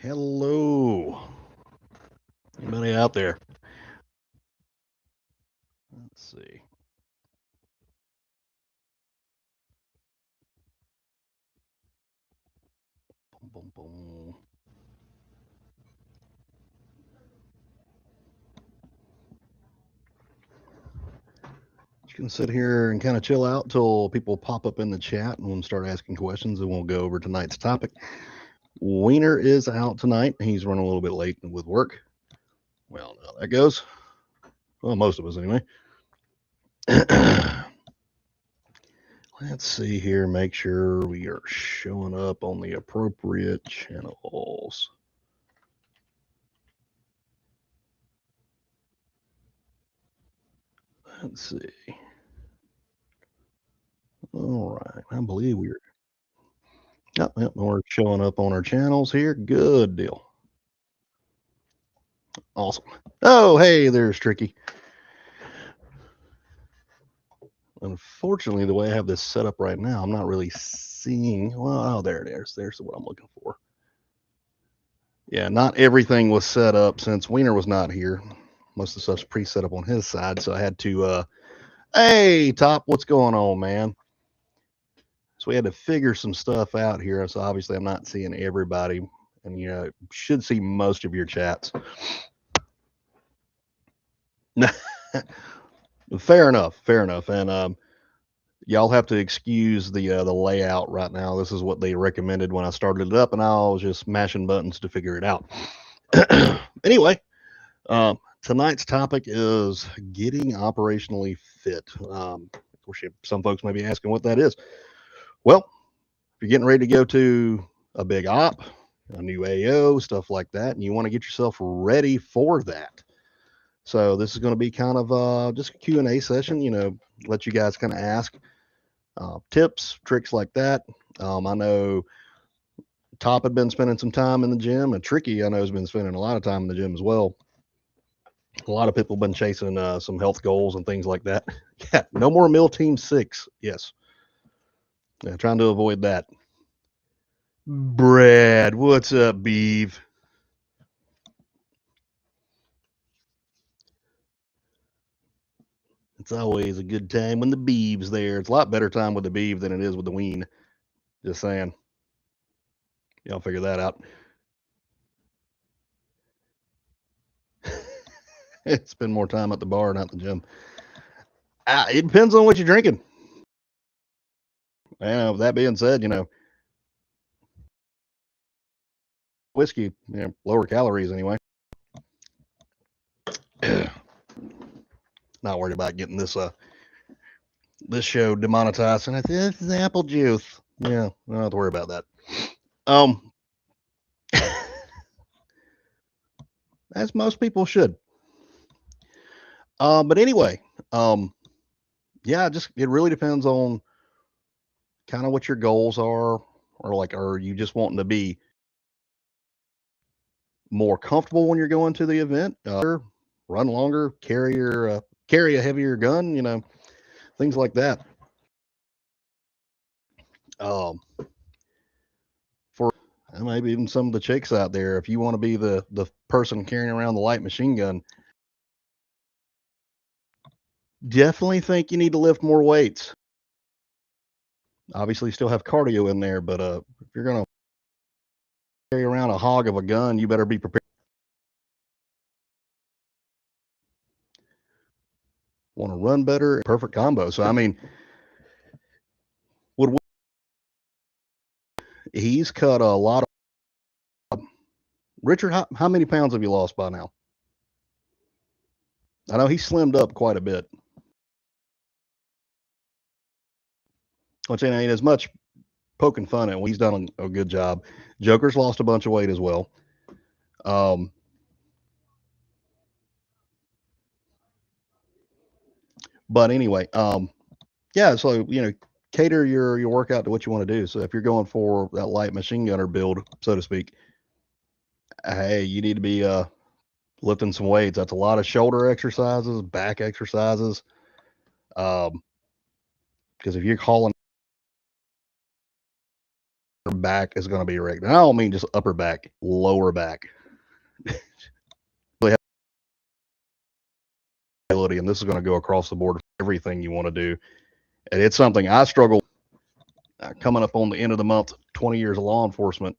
Hello. Anybody out there? Let's see. Boom, boom, boom. You can sit here and kind of chill out till people pop up in the chat and we'll start asking questions and we'll go over tonight's topic. Wiener is out tonight. He's running a little bit late with work. Well, how that goes. Well, most of us anyway. Let's see here. Make sure we are showing up on the appropriate channels. Let's see. All right. I believe we're Yep, we're showing up on our channels here. Good deal. Awesome. Oh, hey, there's Tricky. Unfortunately, the way I have this set up right now, I'm not really seeing. Well, oh, there it is. There's what I'm looking for. Yeah, not everything was set up since Wiener was not here. Most of the stuff's pre-set up on his side, so I had to. Hey, Top, what's going on, man? So we had to figure some stuff out here. So obviously, I'm not seeing everybody, and should see most of your chats. Fair enough. Fair enough. And y'all have to excuse the layout right now. This is what they recommended when I started it up, and I was just mashing buttons to figure it out. Anyway, tonight's topic is getting operationally fit. Of course, some folks may be asking what that is. Well, if you're getting ready to go to a big op, a new AO, stuff like that, and you want to get yourself ready for that. So this is going to be kind of just a Q&A session, let you guys kind of ask tips, tricks like that. I know Top had been spending some time in the gym, and Tricky, I know, has been spending a lot of time in the gym as well. A lot of people have been chasing some health goals and things like that. Yeah, no more meal team 6. Yes. Yeah, trying to avoid that. Brad, what's up, Beeve? It's always a good time when the Beeve's there. It's a lot better time with the Beeve than it is with the Ween. Just saying. Y'all figure that out. Spend more time at the bar, not the gym. It depends on what you're drinking. With that being said, whiskey, lower calories anyway. Not worried about getting this show demonetized. And this is apple juice. Yeah, I don't have to worry about that. As most people should. But anyway, yeah, it really depends on kind of what your goals are, or like, are you just wanting to be more comfortable when you're going to the event, run longer, carry a heavier gun, things like that. For maybe even some of the chicks out there, if you want to be the person carrying around the light machine gun, definitely think you need to lift more weights. Obviously, still have cardio in there, but if you're gonna carry around a hog of a gun, you better be prepared. Want to run better? Perfect combo. So I mean, would he's cut a lot of. Richard, how many pounds have you lost by now? I know he slimmed up quite a bit. Which ain't as much poking fun at. He's done a good job. Joker's lost a bunch of weight as well. But anyway, yeah. So cater your workout to what you want to do. So if you're going for that light machine gunner build, so to speak, hey, you need to be lifting some weights. That's a lot of shoulder exercises, back exercises. Because if you're calling back is going to be erect. And I don't mean just upper back, lower back. And this is going to go across the board for everything you want to do. And it's something I struggle coming up on the end of the month, 20 years of law enforcement.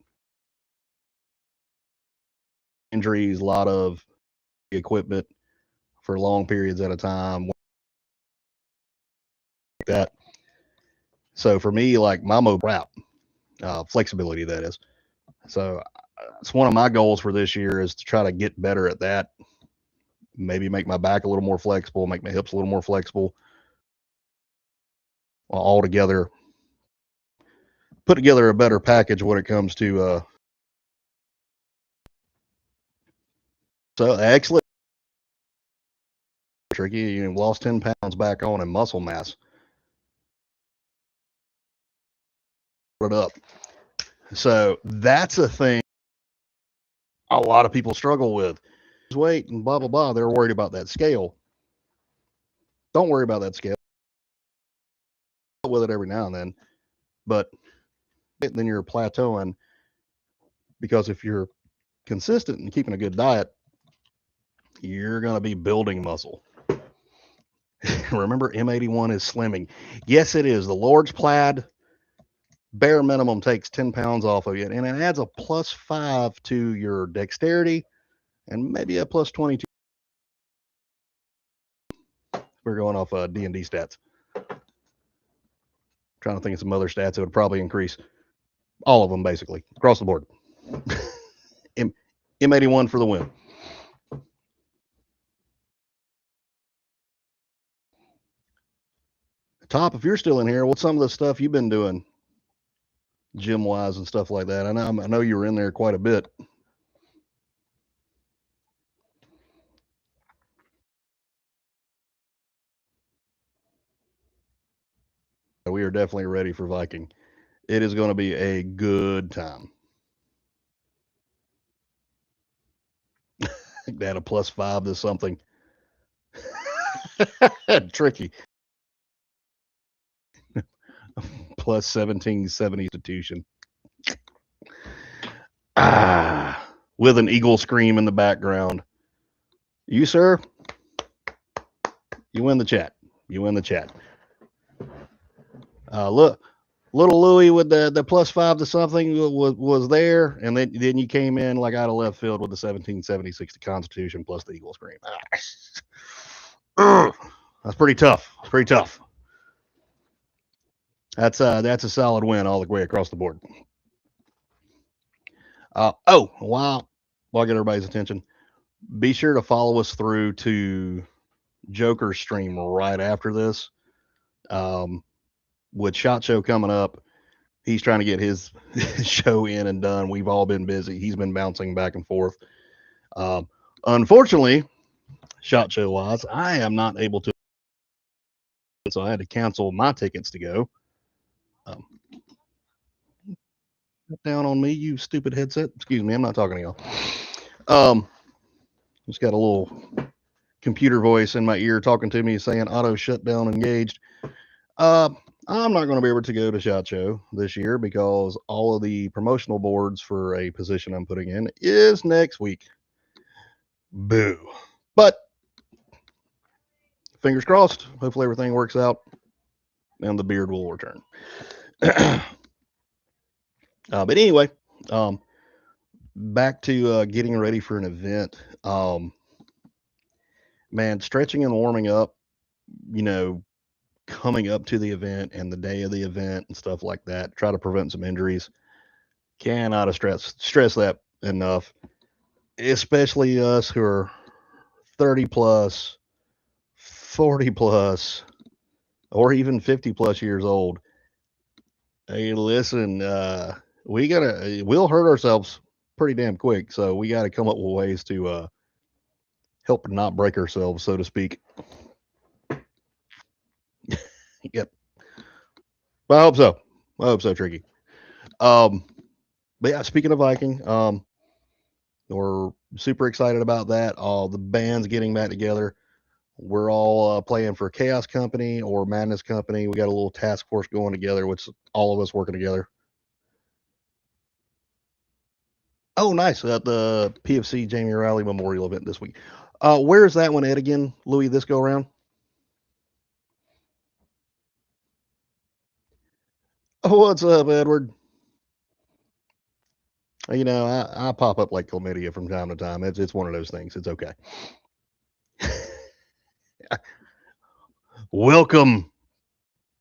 Injuries, a lot of equipment for long periods at a time. Like that. So for me, like my wrap, flexibility, that is. So it's one of my goals for this year is to try to get better at that. Maybe make my back a little more flexible, make my hips a little more flexible. All together, put together a better package when it comes to so excellent. Tricky, you lost 10 pounds back on in muscle mass. Put it up. So that's a thing a lot of people struggle with. Weight and blah blah blah. They're worried about that scale. Don't worry about that scale. With it every now and then, but then you're plateauing, because if you're consistent and keeping a good diet, you're going to be building muscle. Remember, M81 is slimming. Yes, it is. The Lord's Plaid bare minimum takes 10 pounds off of you, and it adds a +5 to your dexterity and maybe a +22. We're going off D&D stats. Trying to think of some other stats that would probably increase. All of them, basically, across the board. M81 for the win. Top, if you're still in here, what's some of the stuff you've been doing gym wise and stuff like that? I know you were in there quite a bit. We are definitely ready for Viking. It is going to be a good time. Add a +5 to something. Tricky. +1770 institution. With an eagle scream in the background. You, sir, you win the chat. You win the chat. Look, little Louie with the +5 to something was there, and then you came in like out of left field with the 1776 to Constitution plus the eagle scream. That's pretty tough. It's pretty tough. That's a solid win all the way across the board. While I get everybody's attention, be sure to follow us through to Joker's stream right after this. With SHOT Show coming up, he's trying to get his show in and done. We've all been busy. He's been bouncing back and forth. Unfortunately, SHOT Show wise, I am not able to, so I had to cancel my tickets to go. Down on me, you stupid headset. Excuse me, I'm not talking to y'all. Just got a little computer voice in my ear talking to me saying auto shutdown engaged. I'm not going to be able to go to SHOT Show this year because all of the promotional boards for a position I'm putting in is next week. Boo. But fingers crossed. Hopefully everything works out and the beard will return. But anyway, back to getting ready for an event. Man, stretching and warming up, coming up to the event and the day of the event and stuff like that. Try to prevent some injuries. Cannot stress that enough, especially us who are 30 plus, 40 plus, or even 50 plus years old. Hey, listen, we'll hurt ourselves pretty damn quick. So we got to come up with ways to help not break ourselves, so to speak. Yep. But I hope so, Tricky. But yeah, speaking of Viking, we're super excited about that. All the bands getting back together. We're all playing for Chaos Company or Madness Company. We got a little task force going together, which all of us working together. Oh, nice. The PFC Jamie Riley Memorial event this week. Where's that one at again, Louis, this go around? Oh, what's up, Edward? You know, I pop up like chlamydia from time to time. It's one of those things. It's okay. Welcome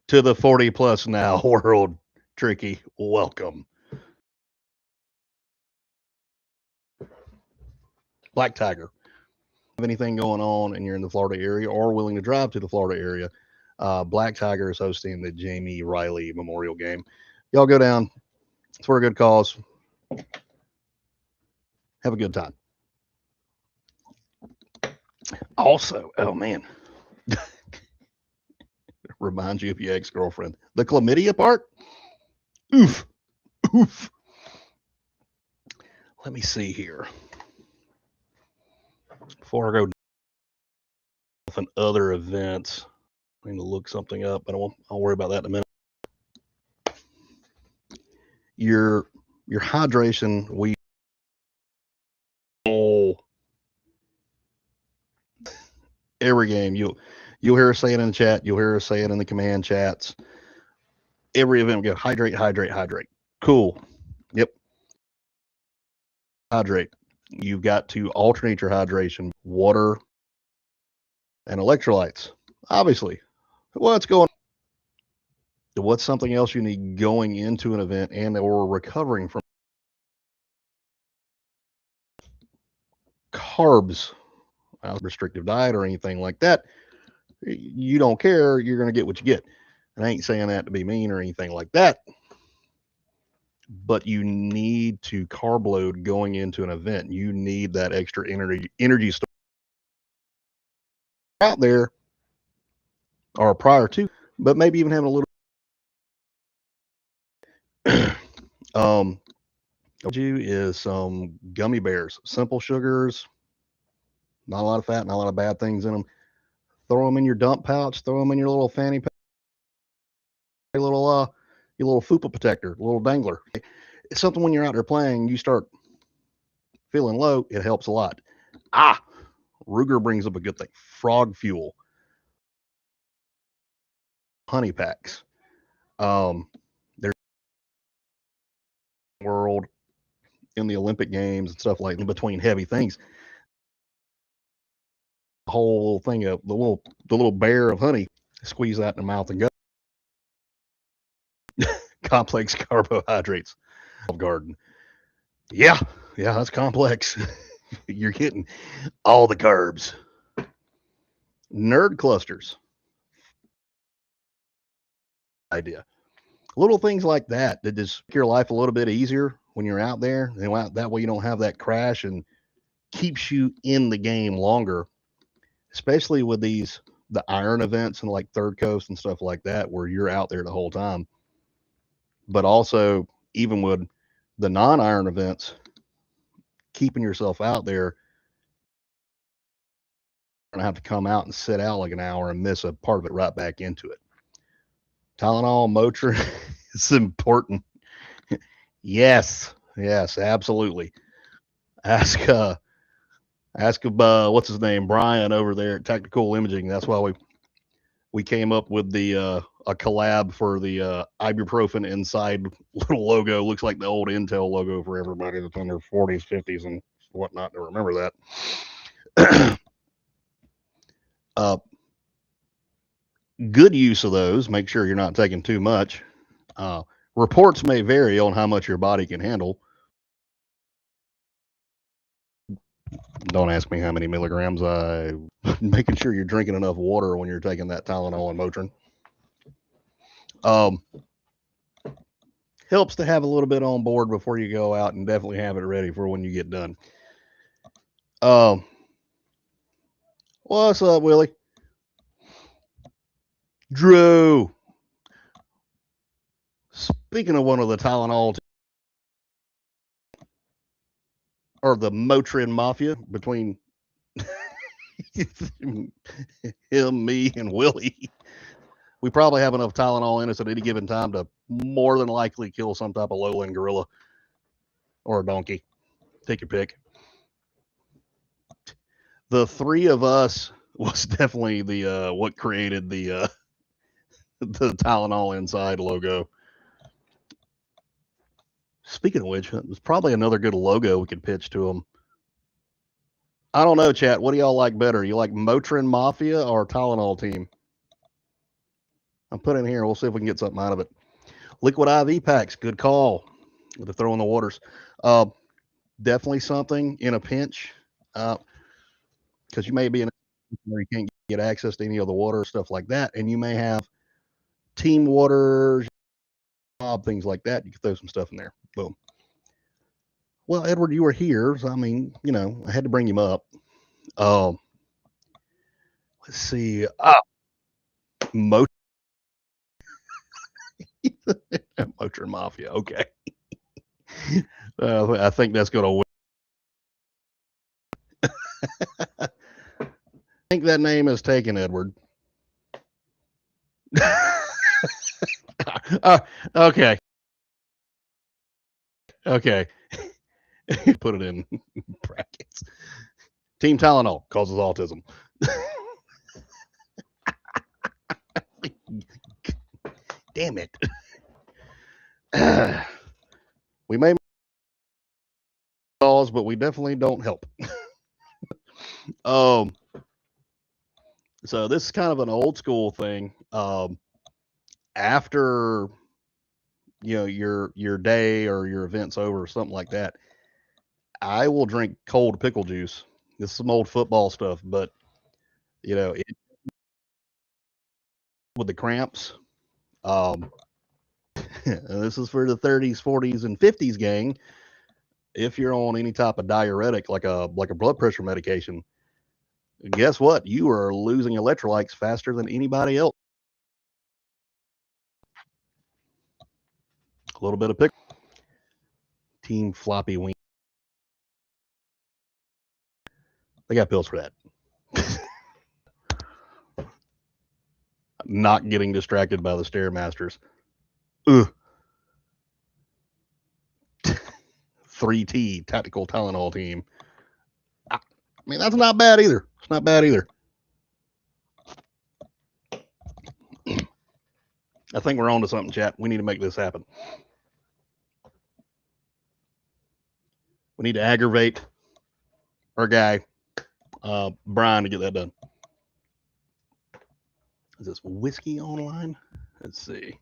to the 40 plus now world, Tricky. Welcome. Black Tiger. Have anything going on and you're in the Florida area or willing to drive to the Florida area, Black Tiger is hosting the Jamie Riley Memorial Game. Y'all go down. It's for a good cause. Have a good time. Also, oh man, reminds you of your ex girlfriend. The chlamydia part? Oof. Oof. Let me see here. Before I go with other events, I need to look something up, but I'll worry about that in a minute. Your hydration, we every game you'll hear us say it in the chat, you'll hear us say it in the command chats. Every event we go hydrate, hydrate, hydrate. Cool. Yep. Hydrate. You've got to alternate your hydration, water and electrolytes. Obviously. What's going on? What's something else you need going into an event and or recovering from? Carbs, restrictive diet or anything like that. You don't care, you're going to get what you get. And I ain't saying that to be mean or anything like that, but you need to carb load going into an event. You need that extra energy store out there or prior to, but maybe even having a little what you is some gummy bears, simple sugars, not a lot of fat, not a lot of bad things in them. Throw them in your dump pouch, throw them in your little fanny pack, your little fupa protector, little dangler. It's something when you're out there playing, you start feeling low, it helps a lot. Ruger brings up a good thing. Frog fuel. Honey packs. There's world in the Olympic Games and stuff like in between heavy things. The whole thing of the little bear of honey, squeeze that in the mouth and go. Complex carbohydrates. Garden. Yeah, that's complex. You're getting all the carbs. Nerd clusters. Idea. Little things like that just make your life a little bit easier when you're out there. That way you don't have that crash and keeps you in the game longer, especially with the iron events and like Third Coast and stuff like that, where you're out there the whole time. But also, even with the non-iron events, keeping yourself out there, you're gonna have to come out and sit out like an hour and miss a part of it right back into it. Tylenol, Motrin, it's important. Yes, absolutely. Ask what's his name, Brian over there at Technical Imaging. That's why we came up with the a collab for the ibuprofen inside little logo. Looks like the old Intel logo for everybody that's in their 40s, 50s, and whatnot to remember that. Good use of those. Make sure you're not taking too much. Reports may vary on how much your body can handle. Don't ask me how many milligrams. Making sure you're drinking enough water when you're taking that Tylenol and Motrin. Helps to have a little bit on board before you go out, and definitely have it ready for when you get done. What's up, Willie? Drew. Speaking of one of the Tylenol or the Motrin Mafia between him, me, and Willie, we probably have enough Tylenol in us at any given time to more than likely kill some type of lowland gorilla or a donkey. Take your pick. The three of us was definitely the what created the the Tylenol Inside logo. Speaking of which, there's probably another good logo we could pitch to them. I don't know, chat. What do y'all like better? You like Motrin Mafia or Tylenol Team? I'm putting in here. We'll see if we can get something out of it. Liquid IV packs. Good call. To throw in the waters. Definitely something in a pinch. Because you may be in a where you can't get access to any of the water, stuff like that. And you may have team waters, things like that. You can throw some stuff in there. Boom. Well, Edward, you were here. So, I mean, you know, I had to bring him up. Let's see. Motrin Mafia. Okay. I think that's going to win. I think that name is taken, Edward. Okay. Okay. Put it in brackets. Team Tylenol causes autism. Damn it. We may cause, but we definitely don't help. So this is kind of an old school thing. After you know your day or your event's over or something like that, I will drink cold pickle juice. This is some old football stuff, but you know, with the cramps. This is for the 30s, 40s, and 50s gang. If you're on any type of diuretic, like a blood pressure medication, guess what? You are losing electrolytes faster than anybody else. A little bit of pickle. Team Floppy Wing. They got pills for that. Not getting distracted by the Stairmasters. Ugh. 3T Tactical Tylenol Team. I mean, that's not bad either. It's not bad either. I think we're on to something, chat. We need to make this happen. We need to aggravate our guy, Brian, to get that done. Is this whiskey online? Let's see.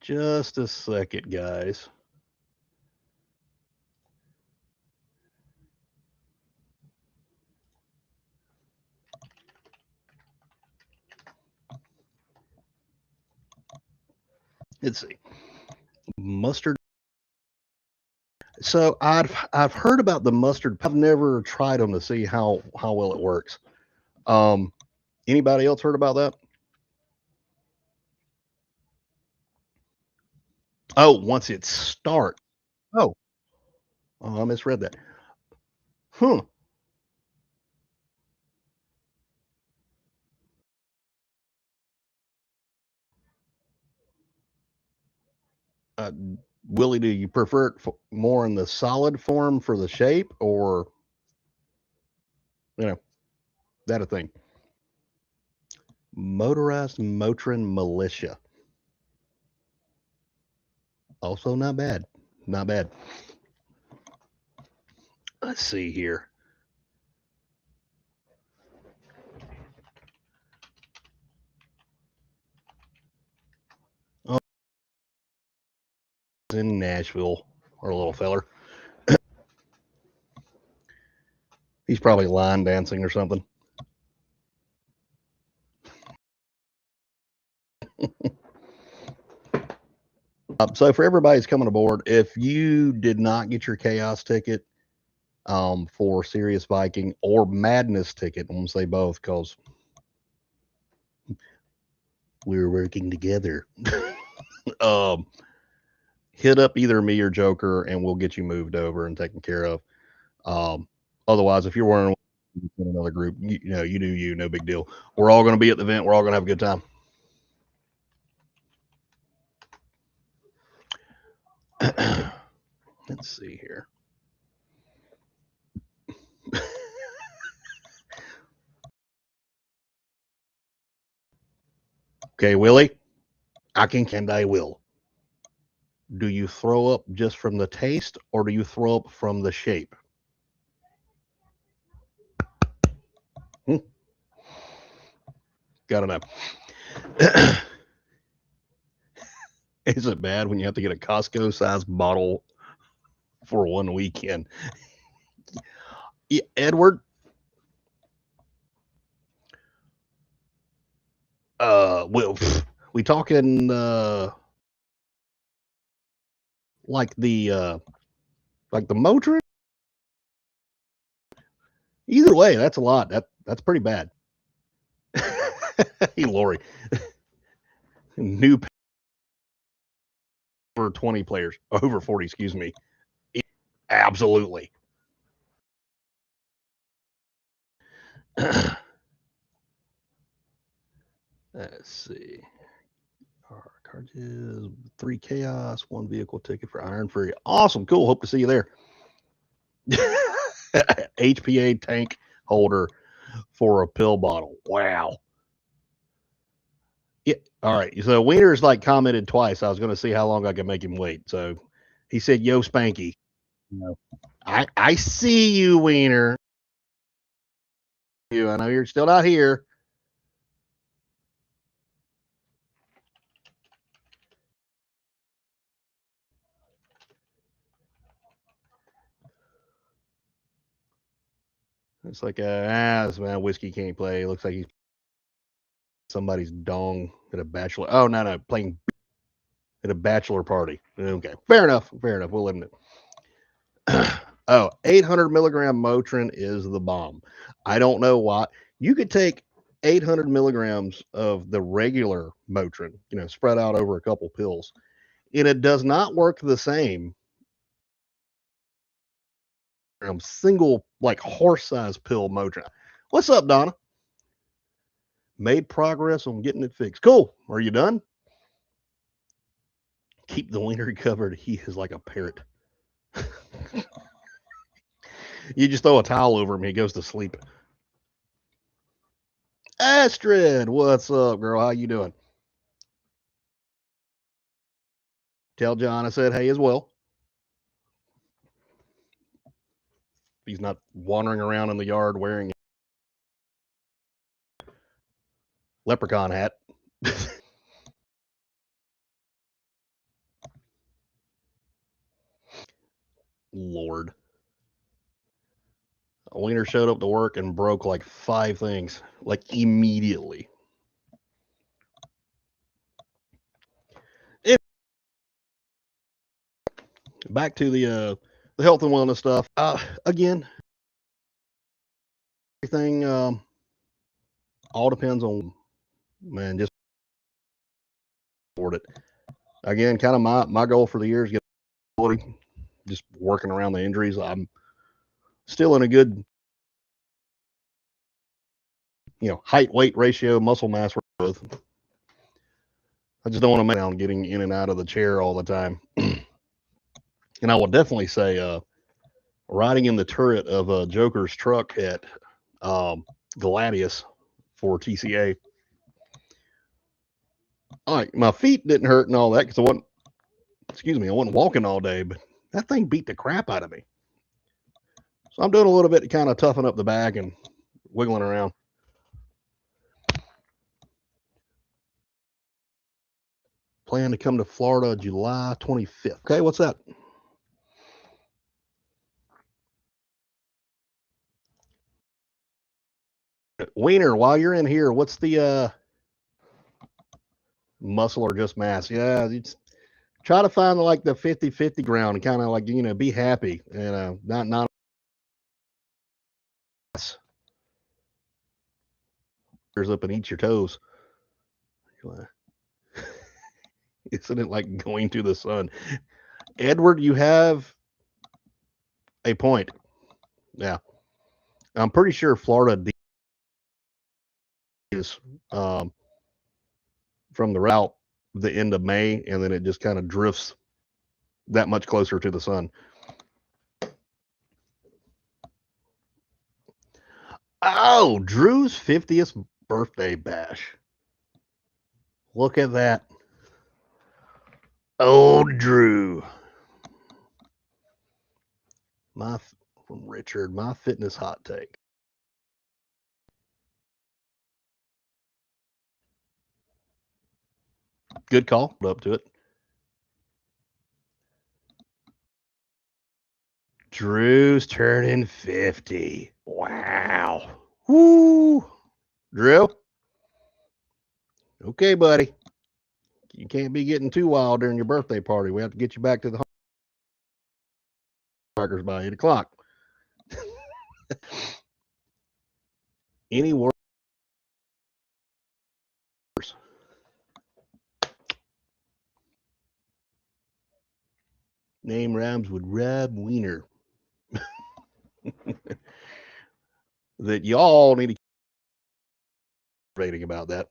Just a second, guys. Let's see. Mustard. So I've heard about the mustard. I've never tried them to see how well it works. Anybody else heard about that? Oh, once it starts. Oh, I misread that. Huh. Willie, do you prefer it more in the solid form for the shape, or that a thing? Motorized Motrin Militia. Also not bad. Not bad. Let's see here. Oh, in Nashville, our little feller. He's probably line dancing or something. So for everybody who's coming aboard, if you did not get your chaos ticket for Serious Viking or Madness ticket, I'm gonna say both because we're working together. Hit up either me or Joker, and we'll get you moved over and taken care of. Otherwise, if you're wearing another group, you know, you do you, no big deal. We're all going to be at the event. We're all going to have a good time. Let's Let's see here. Okay, Willie, I can and I will. Do you throw up just from the taste or do you throw up from the shape? Gotta know. Is it bad when you have to get a Costco sized bottle for one weekend? Yeah, Edward, well, we talking like the Motrin? Either way, that's a lot. That's pretty bad. Hey, Lori, new over 20 players, over 40, excuse me. Absolutely. Let's see. Cartridges, 3 chaos, 1 vehicle ticket for Iron Fury. Awesome, cool. Hope to see you there. HPA tank holder for a pill bottle. Wow. Yeah. All right. So Wiener's like commented twice. I was going to see how long I could make him wait. So he said, "Yo, Spanky." No. I see you, Wiener. I know you're still not here. It's like this man whiskey can't play. Looks like he's somebody's dong at a bachelor. Oh no, playing at a bachelor party. Okay, fair enough. We'll limit it. Oh, 800 milligram Motrin is the bomb. I don't know why. You could take 800 milligrams of the regular Motrin, spread out over a couple pills, and it does not work the same. Single like horse-sized pill Motrin. What's up, Donna? Made progress on getting it fixed. Cool. Are you done? Keep the wiener covered. He is like a parrot. You just throw a towel over him, he goes to sleep. Astrid, what's up, girl? How you doing? Tell John I said hey as well. He's not wandering around in the yard wearing a leprechaun hat. Lord. Wiener showed up to work and broke like 5 things, like immediately. Back to the health and wellness stuff. Again, everything all depends on, man, just afford it. Again, kind of my goal for the year is get just working around the injuries. I'm still in a good, height weight ratio, muscle mass growth. I just don't want to make down getting in and out of the chair all the time. And I will definitely say, riding in the turret of Joker's truck at Gladius for TCA. Like my feet didn't hurt and all that because I wasn't walking all day, but that thing beat the crap out of me. So I'm doing a little bit to kind of toughen up the back and wiggling around. Plan to come to Florida July 25th. Okay, what's that? Wiener, while you're in here, what's the muscle or just mass? Yeah, try to find like the 50-50 ground and kind of like, be happy and not up and eat your toes. Isn't it like going to the sun? Edward, you have a point. Yeah. I'm pretty sure Florida is from the route the end of May, and then it just kind of drifts that much closer to the sun. Oh, Drew's 50th birthday bash. Look at that. Old Drew. My from Richard, my fitness hot take. Good call. Up to it. Drew's turning 50. Wow. Woo. Drew. Okay, buddy. You can't be getting too wild during your birthday party. We have to get you back to the Crackers by 8 o'clock. Any worse? Name rhymes with Rob Wiener. That y'all need to keep rating about that.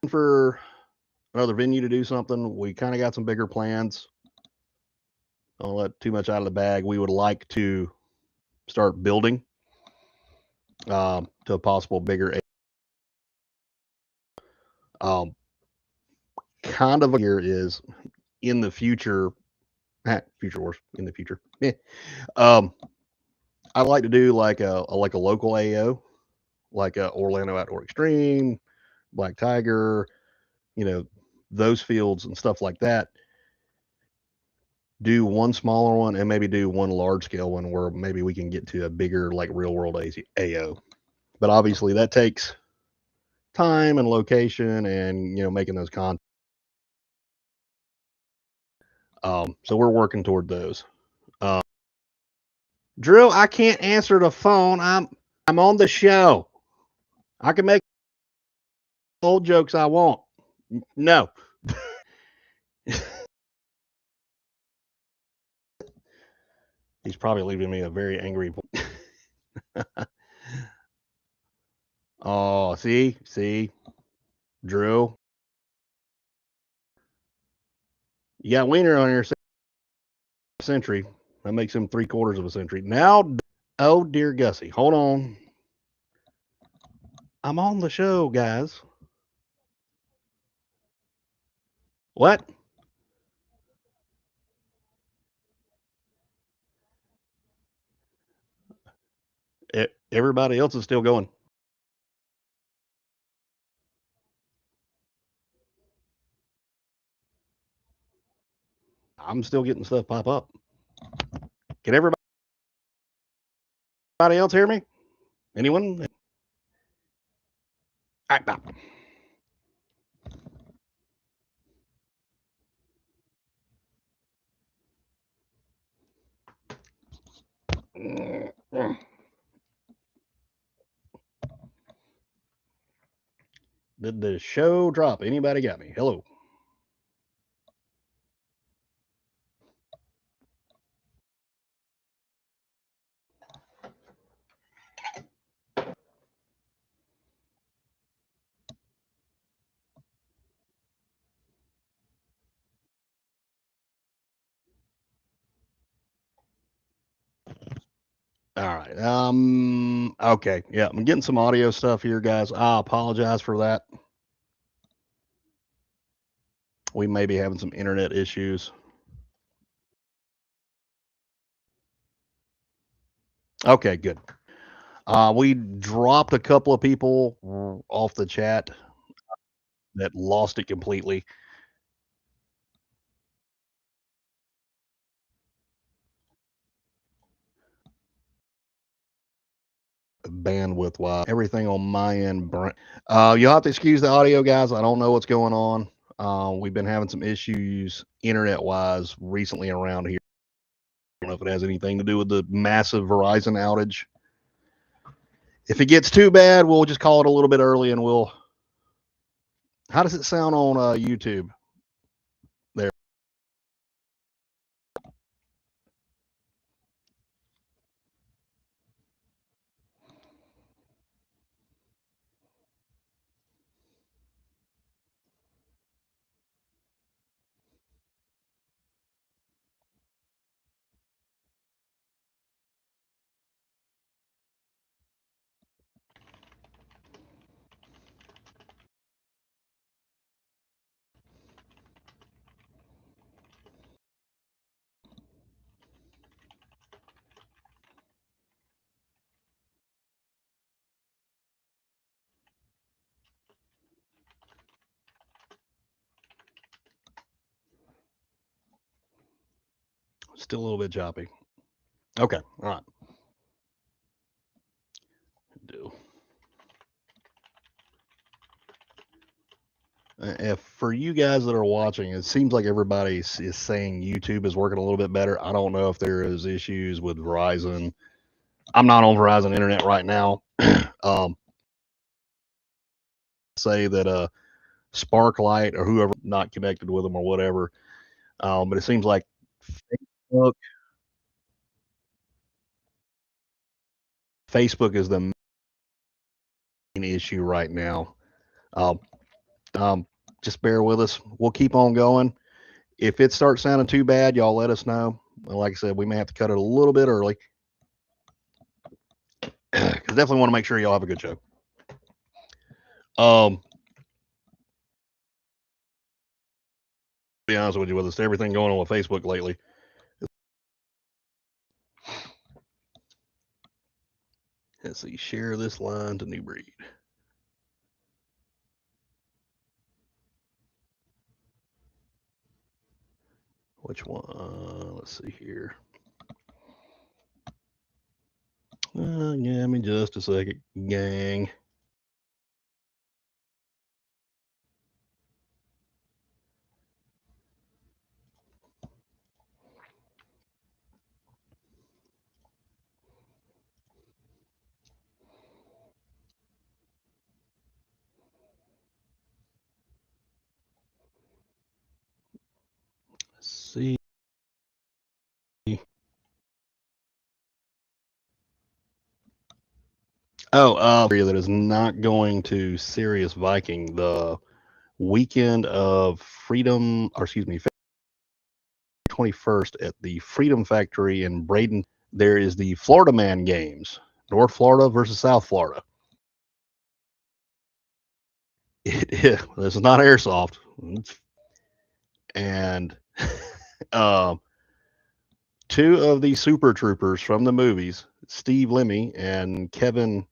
For another venue to do something, we kind of got some bigger plans. Don't let too much out of the bag. We would like to start building to a possible bigger. Um, kind of here is in the future. Future Wars in the future. Um, I'd like to do like a local AO, like a Orlando Outdoor Extreme, Black Tiger, you know, those fields and stuff like that. Do one smaller one and maybe do one large scale one where maybe we can get to a bigger like real world AO. But obviously that takes time and location and making those con. So we're working toward those. Drew, I can't answer the phone. I'm on the show. I can make old jokes I want. No. He's probably leaving me a very angry. Oh, see, Drew, you got Wiener on your century. That makes him 3/4 of a century. Now, oh dear Gussie, hold on. I'm on the show, guys. What? Everybody else is still going. I'm still getting stuff pop up. Can everybody else hear me? Anyone? Act up. Did the show drop? Anybody got me? Hello. All right. Okay. Yeah, I'm getting some audio stuff here, guys. I apologize for that. We may be having some internet issues. Okay, good. We dropped a couple of people off the chat that lost it completely. Bandwidth wise, everything on my end. You'll have to excuse the audio, guys. I don't know what's going on. We've been having some issues internet wise recently around here. I don't know if it has anything to do with the massive Verizon outage. If it gets too bad, we'll just call it a little bit early and we'll. How does it sound on YouTube? There. Still a little bit choppy. Okay. All right. Do. If for you guys that are watching, it seems like everybody is saying YouTube is working a little bit better. I don't know if there is issues with Verizon. I'm not on Verizon internet right now. Say that Sparklight or whoever not connected with them or whatever. But it seems like Facebook, Facebook is the main issue right now. Um, just bear with us. We'll keep on going. If it starts sounding too bad, y'all let us know. Like I said, we may have to cut it a little bit early because definitely want to make sure y'all have a good show. Be honest with you, with us, everything going on with Facebook lately. Let's see, share this line to New Breed. Which one? Let's see here. Give me just a second, gang. Let's see. Oh, that is not going to Sirius Viking. The weekend of Freedom, or excuse me, 21st at the Freedom Factory in Braden. There is the Florida Man Games, North Florida versus South Florida. This is not airsoft, and two of the Super Troopers from the movies, Steve Lemmy and Kevin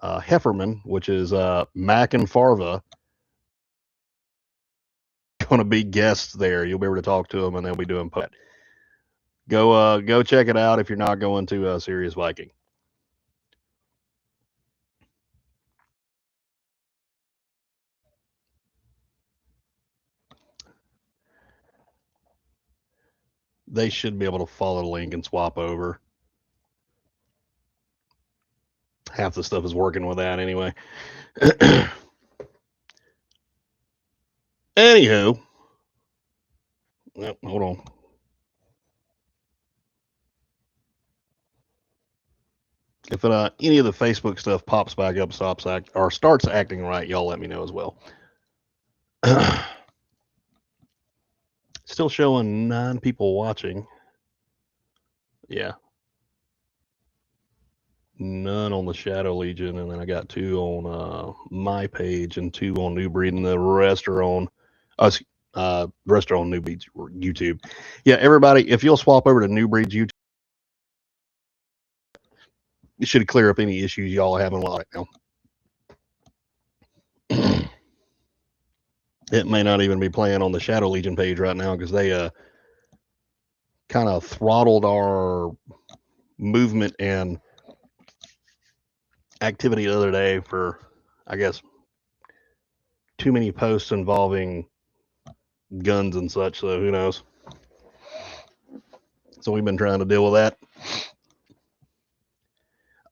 Hefferman, which is Mac and Farva, going to be guests there. You'll be able to talk to them, and they'll be doing that. Go check it out if you're not going to Sirius Viking. They should be able to follow the link and swap over. Half the stuff is working with that anyway. Anywho, hold on. If any of the Facebook stuff pops back up, starts acting right, y'all let me know as well. Still showing 9 people watching. Yeah. None on the Shadow Legion, and then I got 2 on my page and 2 on New Breed, and the rest are on us. Rest are on New Breed's YouTube. Yeah, everybody, if you'll swap over to New Breed's YouTube, it should clear up any issues y'all are having right now. It may not even be playing on the Shadow Legion page right now because they kind of throttled our movement and activity the other day for, I guess, too many posts involving guns and such. So who knows? So we've been trying to deal with that.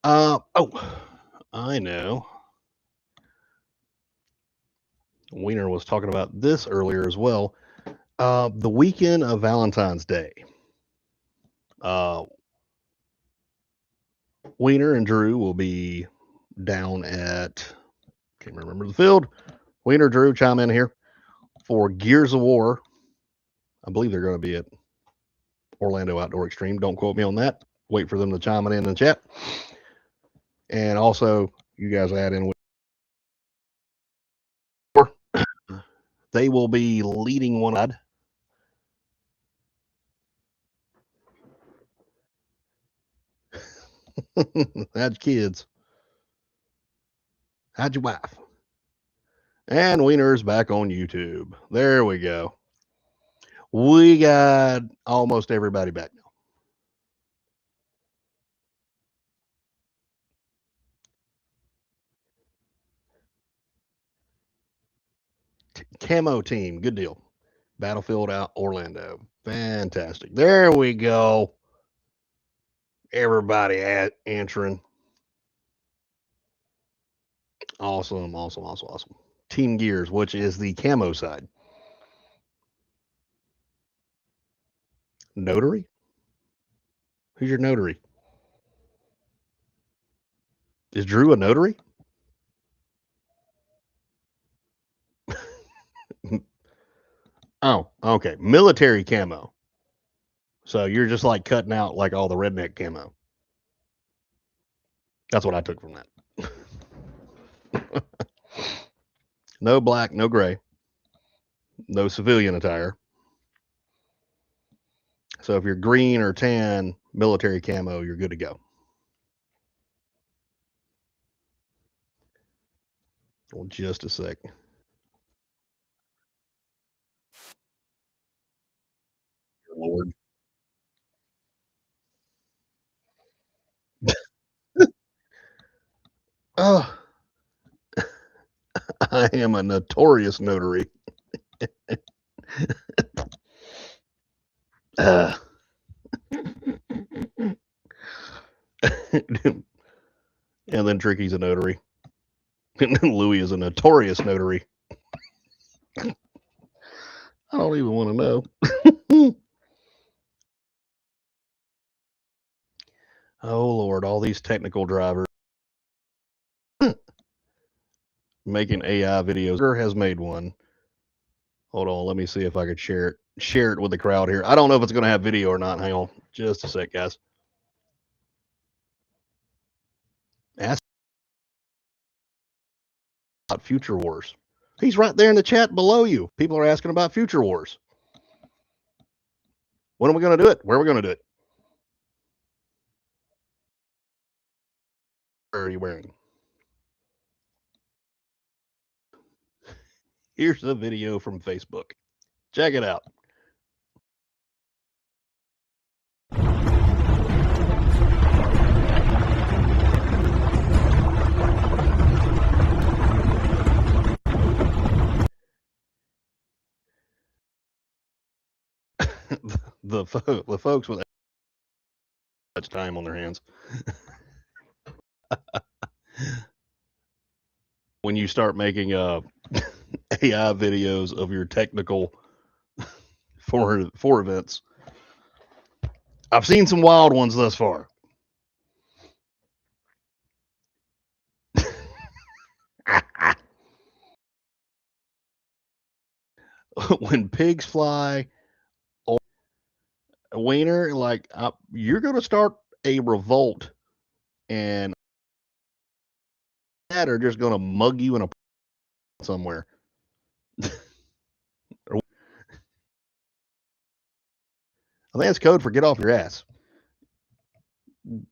I know. Wiener was talking about this earlier as well. The weekend of Valentine's Day. Wiener and Drew will be down at, can't remember the field. Wiener, Drew, chime in here for Gears of War. I believe they're going to be at Orlando Outdoor Extreme. Don't quote me on that. Wait for them to chime it in the chat. And also, you guys add in. They will be leading one. How'd your kids? How'd your wife? And Wiener's back on YouTube. There we go. We got almost everybody back now. Camo team, good deal. Battlefield out Orlando. Fantastic. There we go. Everybody answering. Awesome, awesome, awesome, awesome. Team Gears, which is the camo side. Notary? Who's your notary? Is Drew a notary? Oh, okay. Military camo. So you're just like cutting out like all the redneck camo. That's what I took from that. No black, no gray, no civilian attire. So if you're green or tan, military camo, you're good to go. Well, just a sec. Lord. Oh, I am a notorious notary. Uh, and then Tricky's a notary. And then Louis is a notorious notary. I don't even want to know. Oh, Lord. All these technical drivers making AI videos. Has made one. Hold on. Let me see if I could share it. Share it with the crowd here. I don't know if it's going to have video or not. Hang on. Just a sec, guys. Ask about Future Wars. He's right there in the chat below you. People are asking about Future Wars. When are we going to do it? Where are we going to do it? Where are you wearing? Here's a video from Facebook. Check it out. the folks with much time on their hands. When you start making AI videos of your technical for events, I've seen some wild ones thus far. When pigs fly, or a wiener, like you're going to start a revolt, and that are just going to mug you in a somewhere. I think that's code for get off your ass.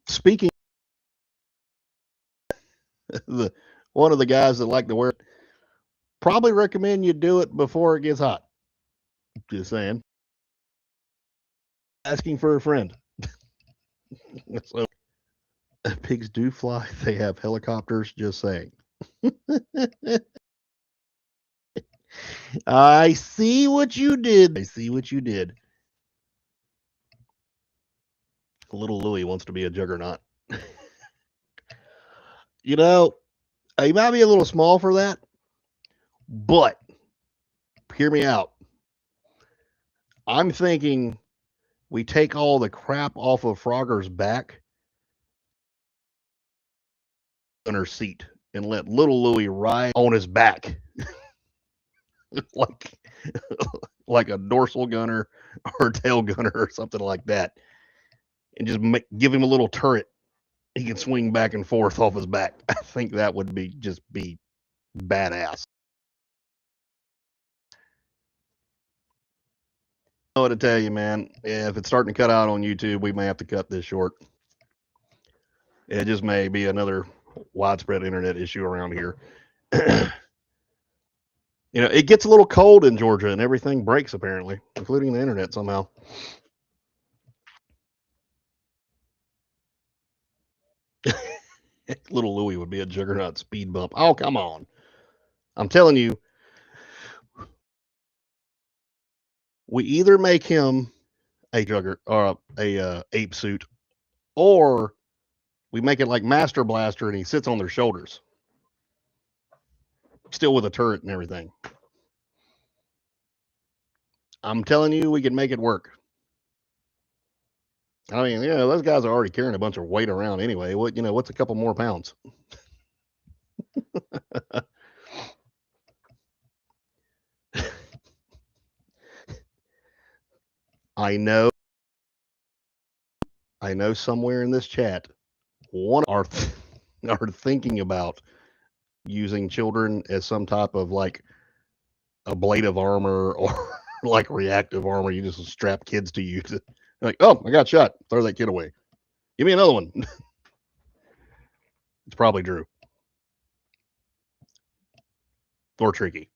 Speaking, one of the guys that like to wear it, probably recommend you do it before it gets hot. Just saying. Asking for a friend. So, pigs do fly. They have helicopters. Just saying. I see what you did. I see what you did. Little Louis wants to be a juggernaut. You know, he might be a little small for that, but hear me out. I'm thinking we take all the crap off of Frogger's back on her seat and let little Louis ride on his back. like like a dorsal gunner or tail gunner or something like that, and just give him a little turret he can swing back and forth off his back. I think that would be badass. I know what to tell you, man. If it's starting to cut out on YouTube, we may have to cut this short. It just may be another widespread internet issue around here. You know, it gets a little cold in Georgia and everything breaks apparently, including the internet somehow. Little Louie would be a juggernaut speed bump. Oh, come on. I'm telling you, we either make him a jugger or a ape suit, or we make it like Master Blaster and he sits on their shoulders, still with a turret and everything. I'm telling you, we can make it work. I mean, yeah, those guys are already carrying a bunch of weight around anyway. What's a couple more pounds? I know, I know somewhere in this chat, one are thinking about using children as some type of like a blade of armor or like reactive armor. You just strap kids to you to like, oh, I got shot. Throw that kid away. Give me another one. It's probably Drew or Tricky.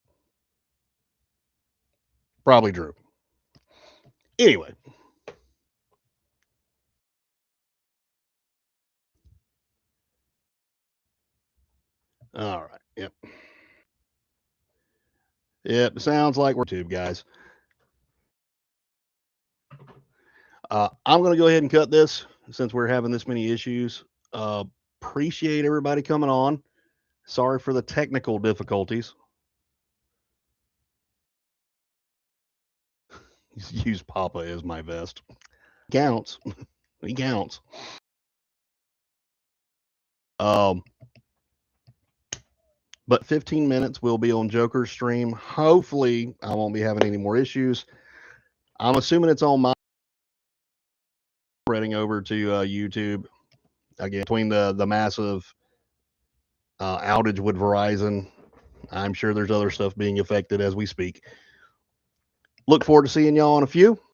Probably Drew. Anyway, all right. Yep. Yep. Sounds like we're tube guys. I'm going to go ahead and cut this since we're having this many issues. Appreciate everybody coming on. Sorry for the technical difficulties. Use Papa as my vest. Counts. He counts. Um, but 15 minutes we'll be on Joker's stream. Hopefully, I won't be having any more issues. I'm assuming it's on my spreading over to YouTube again between the massive outage with Verizon. I'm sure there's other stuff being affected as we speak. Look forward to seeing y'all in a few.